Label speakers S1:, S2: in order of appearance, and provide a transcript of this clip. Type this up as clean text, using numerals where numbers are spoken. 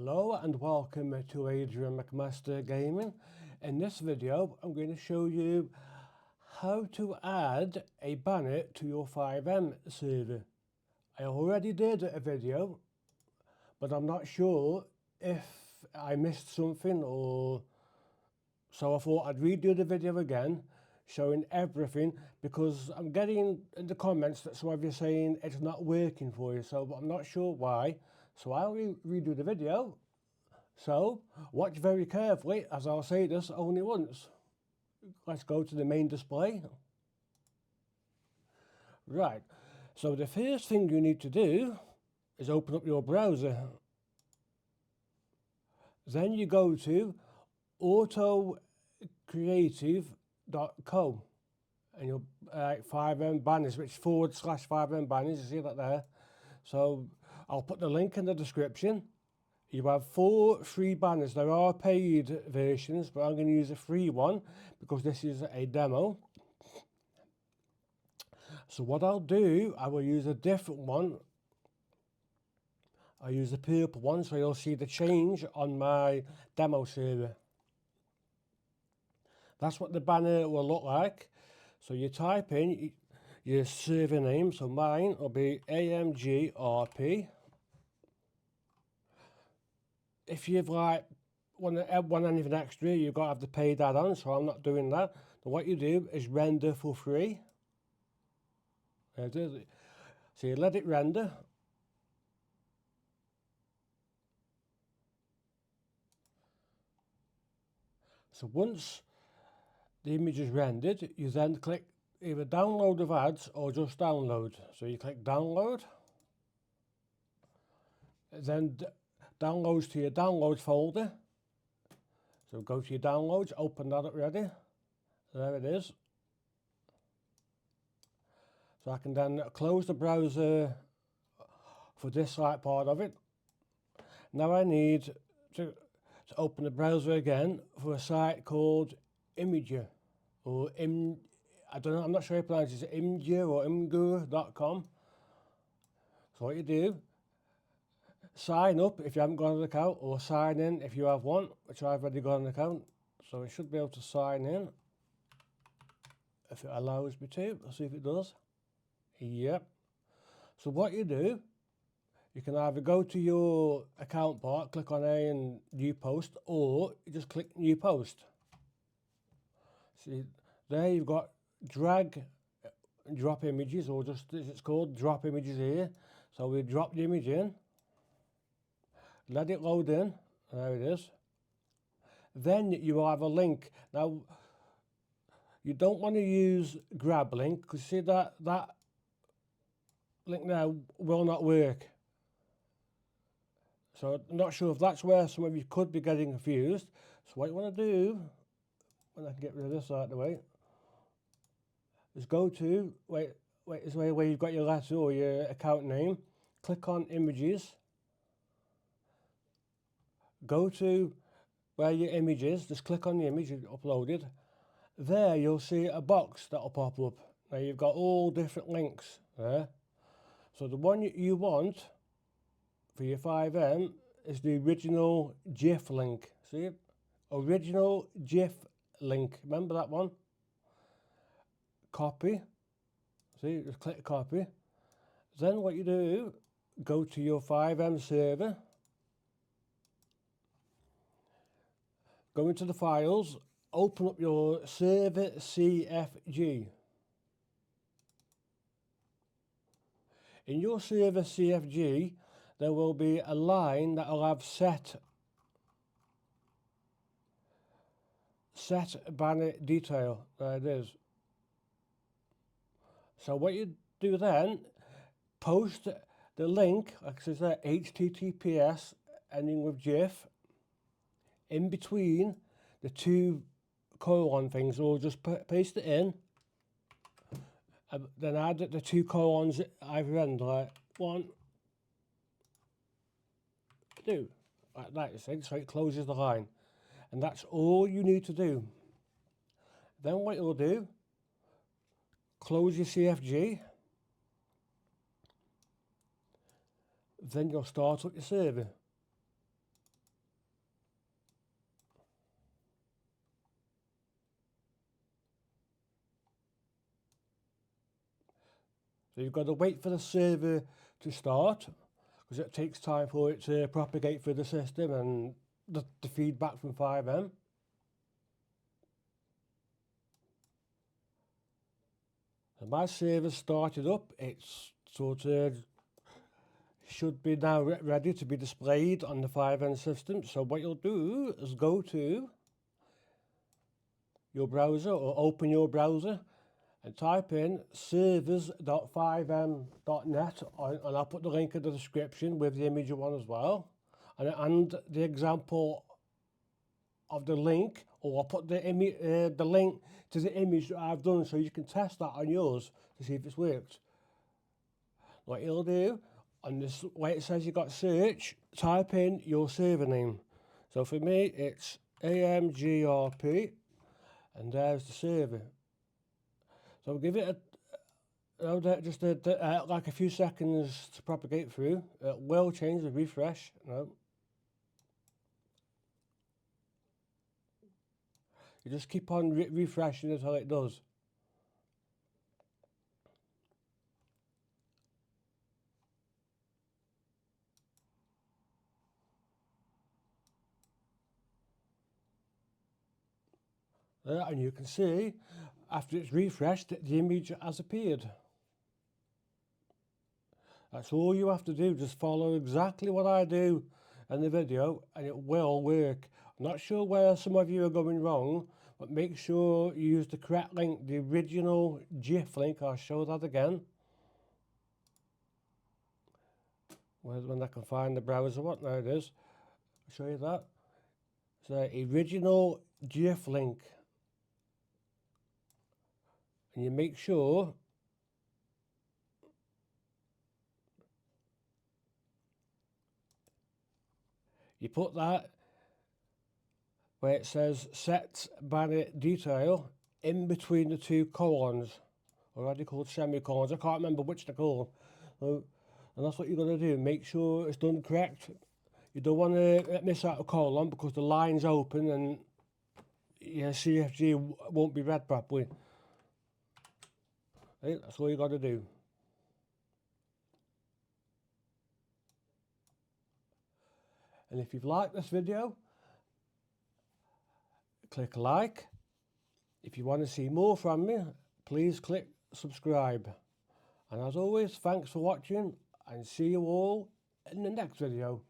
S1: Hello and welcome to Adrian McMaster Gaming. In this video I'm going to show you how to add a banner to your Fivem server. I already did a video, but I'm not sure if I missed something, or so I thought I'd redo the video again showing everything, because I'm getting in the comments that some of you are saying it's not working for you, so I'm not sure why. So I'll redo the video. So watch very carefully, as I'll say this only once. Let's go to the main display. Right, so the first thing you need to do is open up your browser. Then you go to 𝐲𝐨𝐮𝐫 and you'll Fivem banners, which / Fivem banners, you see that there. So I'll put the link in the description. You have 4 free banners. There are paid versions, but I'm going to use a free one because this is a demo. So what I'll do, I will use a different one. I'll use the purple one, so you'll see the change on my demo server. That's what the banner will look like. So you type in your server name, so mine will be AMGRP. If you've want anything extra, you've got to have the paid add-on, so I'm not doing that. So what you do is render for free. There it is. So you let it render. So once the image is rendered, you then click either download of ads or just download. So you click download, then downloads to your downloads folder. So go to your downloads, open that up ready. There it is. So I can then close the browser for this part of it. Now I need to open the browser again for a site called Imgur, or I don't know, I'm not sure how you pronounce it, Imgur or Imgur.com. So what you do, sign up if you haven't got an account, or sign in if you have one, which I've already got an account. So I should be able to sign in if it allows me to. Let's see if it does. Yep. So what you do, you can either go to your account part, click on A and new post, or you just click new post. See, there you've got drag and drop images, or just as it's called, drop images here. So we drop the image in, let it load in, there it is. Then you will have a link. Now, you don't want to use grab link, because see that link there will not work. So I'm not sure if that's where some of you could be getting confused. So what you want to do, when I can get rid of this out of the way, is go to, is where you've got your letter or your account name, click on images, go to where your image is, just click on the image you uploaded. There you'll see a box that will pop up. Now you've got all different links there. So the one you want for your Fivem is the original GIF link. See it? Original GIF link. Remember that one? Copy. See, just click copy. Then what you do, go to your Fivem server. Go into the files, open up your server CFG. In your server CFG, there will be a line that will have set banner detail. There it is. So what you do then, post the link, like it says there, HTTPS ending with GIF, in between the 2 colon things, or just paste it in, then add the 2 colons either end, like 1, 2, like that, you see, so it closes the line. And that's all you need to do. Then what you'll do, close your CFG, then you'll start up your server. So you've got to wait for the server to start, because it takes time for it to propagate through the system and the feedback from Fivem. So my server started up. It's sort of should be now ready to be displayed on the Fivem system. So what you'll do is go to your browser or open your browser and type in servers.fivem.net, and I'll put the link in the description with the Imgur one as well, and the example of the link, or I'll put the link to the image that I've done so you can test that on yours to see if it's worked. What you'll do, on this way it says you've got search, type in your server name. So for me it's AMGRP, and there's the server. So give it like a few seconds to propagate through. It will change the refresh. No. You just keep on refreshing it until it does. And you can see, after it's refreshed, the image has appeared. That's all you have to do, just follow exactly what I do in the video and it will work. I'm not sure where some of you are going wrong, but make sure you use the correct link, the original GIF link. I'll show that again. When I can find the browser, what now it is. I'll show you that. It's the original GIF link. And you make sure you put that where it says set banner detail in between the two colons, or are they called semicolons? I can't remember which they're called. And that's what you're going to do. Make sure it's done correct. You don't want to miss out a colon because the line's open and your CFG won't be read properly. Right, that's all you got to do. And if you've liked this video, click like. If you want to see more from me, please click subscribe. And as always, thanks for watching and see you all in the next video.